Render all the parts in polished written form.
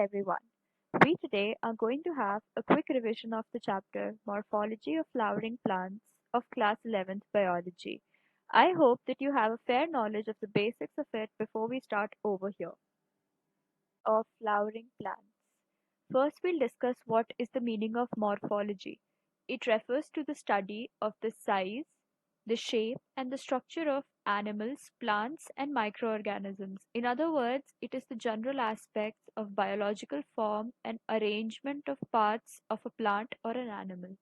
everyone. We today are going to have a quick revision of the chapter Morphology of Flowering Plants of Class 11th Biology. I hope that you have a fair knowledge of the basics of it before we start over here. Of flowering plants. First, we'll discuss what is the meaning of morphology. It refers to the study of the size, the shape, and the structure of animals, plants, and microorganisms. In other words, it is the general aspects of biological form and arrangement of parts of a plant or an animal.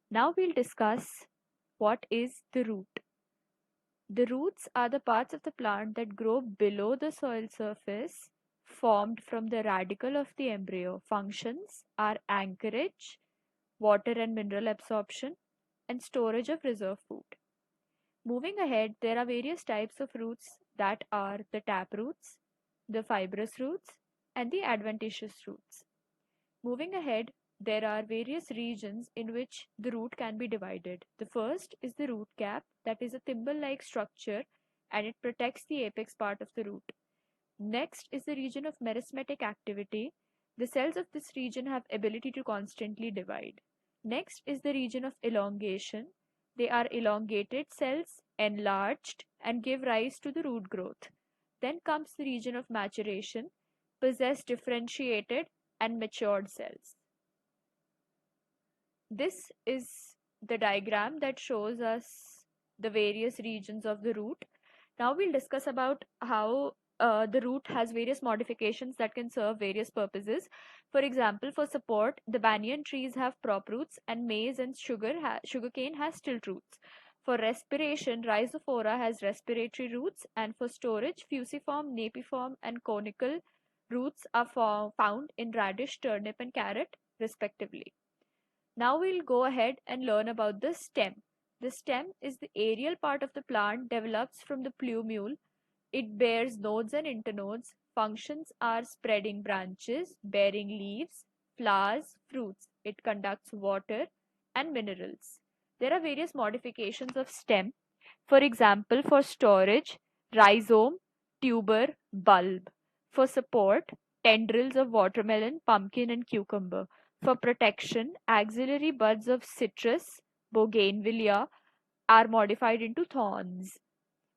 Now we'll discuss what is the root. The roots are the parts of the plant that grow below the soil surface, formed from the radicle of the embryo. Functions are anchorage, water and mineral absorption, and storage of reserve food. Moving ahead, there are various types of roots that are the tap roots, the fibrous roots, and the adventitious roots. Moving ahead, there are various regions in which the root can be divided. The first is the root cap, that is a thimble-like structure and it protects the apex part of the root. Next is the region of meristematic activity. The cells of this region have ability to constantly divide. Next is the region of elongation. They are elongated cells, enlarged, and give rise to the root growth. Then comes the region of maturation, possess differentiated and matured cells. This is the diagram that shows us the various regions of the root. Now we'll discuss about how the root has various modifications that can serve various purposes. For example, for support, the banyan trees have prop roots and maize and sugarcane has stilt roots. For respiration, Rhizophora has respiratory roots, and for storage, fusiform, napiform, and conical roots are found in radish, turnip, and carrot, respectively. Now we'll go ahead and learn about the stem. The stem is the aerial part of the plant, develops from the plumule. It bears nodes and internodes. Functions are spreading branches, bearing leaves, flowers, fruits. It conducts water and minerals. There are various modifications of stem. For example, for storage, rhizome, tuber, bulb. For support, tendrils of watermelon, pumpkin, and cucumber. For protection, axillary buds of citrus, bougainvillea, are modified into thorns.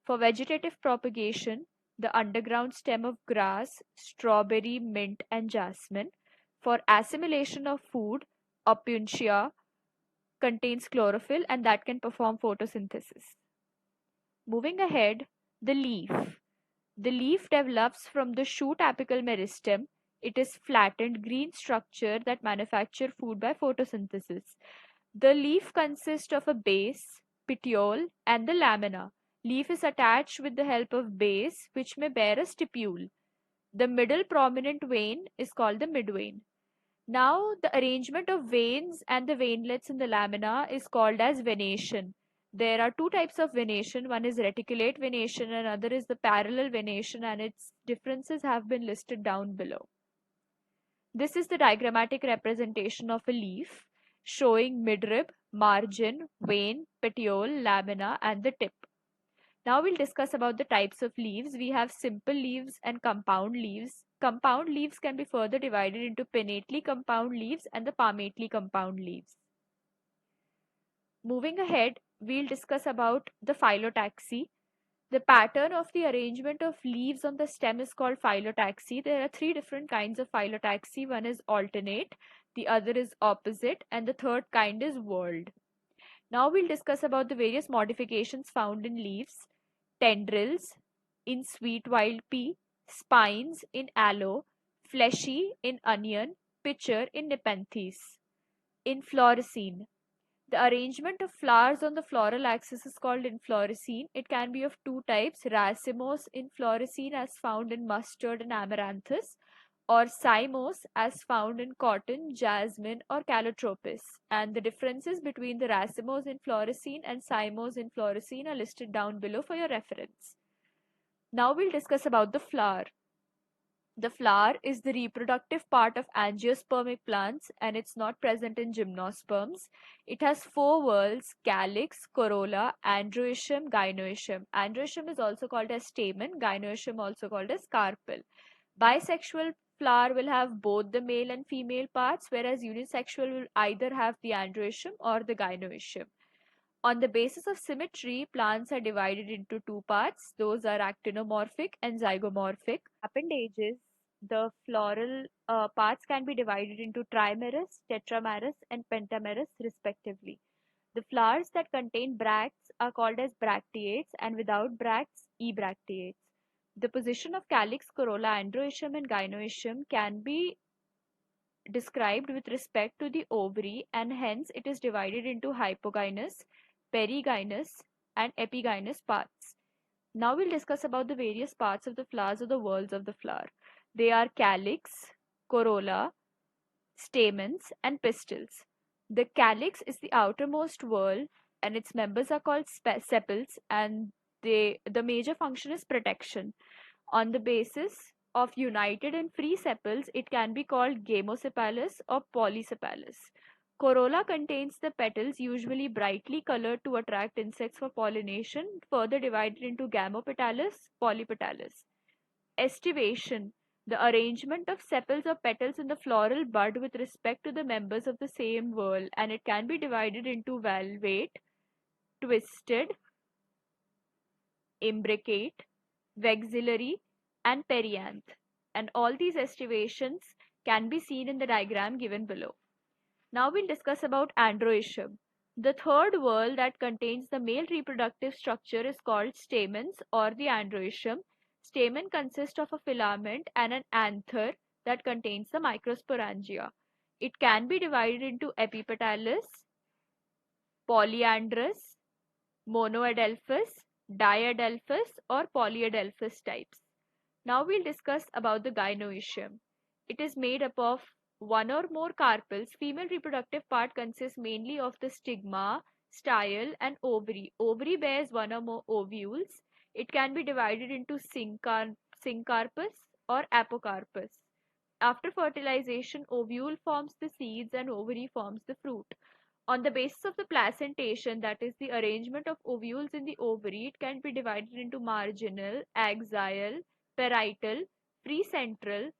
For vegetative propagation, the underground stem of grass, strawberry, mint, and jasmine. For assimilation of food, opuntia contains chlorophyll and that can perform photosynthesis. Moving ahead, the leaf. The leaf develops from the shoot apical meristem. It is flattened green structure that manufacture food by photosynthesis. The leaf consists of a base, petiole, and the lamina. Leaf is attached with the help of base, which may bear a stipule. The middle prominent vein is called the midvein. Now, the arrangement of veins and the veinlets in the lamina is called as venation. There are two types of venation. One is reticulate venation and another is the parallel venation, and its differences have been listed down below. This is the diagrammatic representation of a leaf showing midrib, margin, vein, petiole, lamina, and the tip. Now we'll discuss about the types of leaves. We have simple leaves and compound leaves. Compound leaves can be further divided into pinnately compound leaves and the palmately compound leaves. Moving ahead, we'll discuss about the phyllotaxy. The pattern of the arrangement of leaves on the stem is called phyllotaxy. There are three different kinds of phyllotaxy. One is alternate, the other is opposite, and the third kind is whorled. Now we'll discuss about the various modifications found in leaves. Tendrils in sweet wild pea, spines in aloe, fleshy in onion, pitcher in nepenthes. Inflorescence. The arrangement of flowers on the floral axis is called inflorescence. It can be of two types, racemose inflorescence as found in mustard and amaranthus, or cymose as found in cotton, jasmine, or calotropis. And the differences between the racemose inflorescence and cymose inflorescence are listed down below for your reference. Now we'll discuss about the flower. The flower is the reproductive part of angiospermic plants and it's not present in gymnosperms. It has four whorls: calyx, corolla, androecium, gynoecium. Androecium is also called as stamen, gynoecium also called as carpel. Bisexual flower will have both the male and female parts, whereas unisexual will either have the androecium or the gynoecium. On the basis of symmetry, plants are divided into two parts. Those are actinomorphic and zygomorphic. Appendages, the floral parts can be divided into trimerous, tetramerous, and pentamerous respectively. The flowers that contain bracts are called as bracteates, and without bracts, ebracteates. The position of calyx, corolla, androecium, and gynoecium can be described with respect to the ovary, and hence it is divided into hypogynous, perigynous, and epigynous parts. Now we'll discuss about the various parts of the flowers or the whorls of the flower. They are calyx, corolla, stamens, and pistils. The calyx is the outermost whorl, and its members are called sepals, and the major function is protection. On the basis of united and free sepals, it can be called gamosepalous or polysepalous. Corolla contains the petals, usually brightly colored to attract insects for pollination, further divided into gamopetalous, polypetalous. Estivation, the arrangement of sepals or petals in the floral bud with respect to the members of the same whorl, and it can be divided into valvate, twisted, imbricate, vexillary, and perianth. And all these estivations can be seen in the diagram given below. Now we'll discuss about androecium. The third whorl that contains the male reproductive structure is called stamens or the androecium. Stamen consists of a filament and an anther that contains the microsporangia. It can be divided into epipetalous, polyandrous, monoadelphous, diadelphous, or polyadelphous types. Now we'll discuss about the gynoecium. It is made up of one or more carpels. Female reproductive part consists mainly of the stigma, style, and ovary. Ovary bears one or more ovules. It can be divided into syncarpus or apocarpus. After fertilization, ovule forms the seeds and ovary forms the fruit. On the basis of the placentation, that is the arrangement of ovules in the ovary, it can be divided into marginal, axial, parietal, precentral,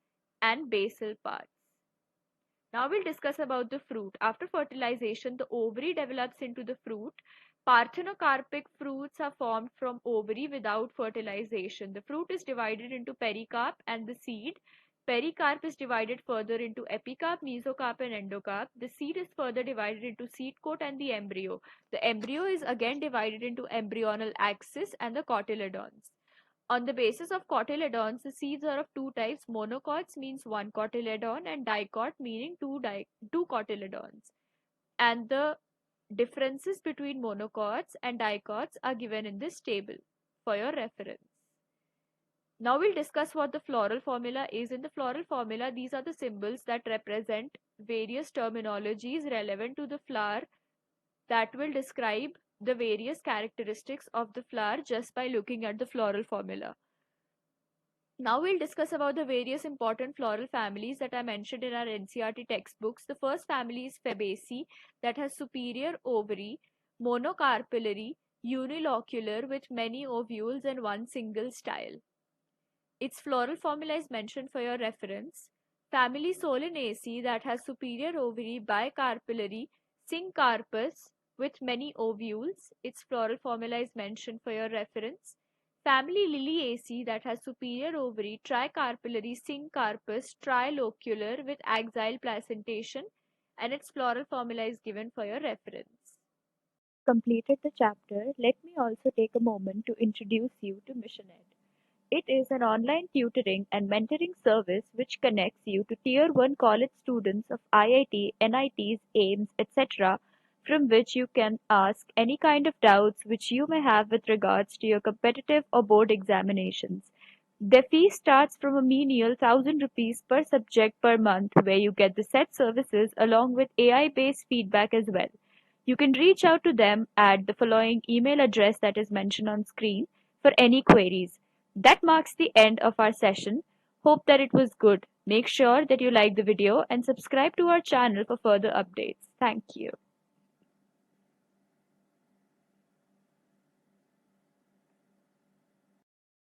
and basal parts. Now we'll discuss about the fruit. After fertilization, the ovary develops into the fruit. Parthenocarpic fruits are formed from ovary without fertilization. The fruit is divided into pericarp and the seed. Pericarp is divided further into epicarp, mesocarp, and endocarp. The seed is further divided into seed coat and the embryo. The embryo is again divided into embryonal axis and the cotyledons. On the basis of cotyledons, the seeds are of two types. Monocots means one cotyledon and dicot meaning two cotyledons. And the differences between monocots and dicots are given in this table for your reference. Now we'll discuss what the floral formula is. In the floral formula, these are the symbols that represent various terminologies relevant to the flower that will describe the various characteristics of the flower just by looking at the floral formula. Now we'll discuss about the various important floral families that are mentioned in our NCERT textbooks. The first family is Fabaceae, that has superior ovary, monocarpellary, unilocular with many ovules and one single style. Its floral formula is mentioned for your reference. Family Solanaceae, that has superior ovary, bicarpellary, syncarpous with many ovules. Its floral formula is mentioned for your reference. Family Liliaceae, that has superior ovary, tricarpellary, syncarpous, trilocular with axial placentation, and its floral formula is given for your reference. Completed the chapter, let me also take a moment to introduce you to MissionEd. It is an online tutoring and mentoring service which connects you to Tier 1 college students of IIT, NITs, AIMS, etc., from which you can ask any kind of doubts which you may have with regards to your competitive or board examinations. The fee starts from a menial 1,000 rupees per subject per month, where you get the set services along with AI-based feedback as well. You can reach out to them at the following email address that is mentioned on screen for any queries. That marks the end of our session. Hope that it was good. Make sure that you like the video and subscribe to our channel for further updates. Thank you.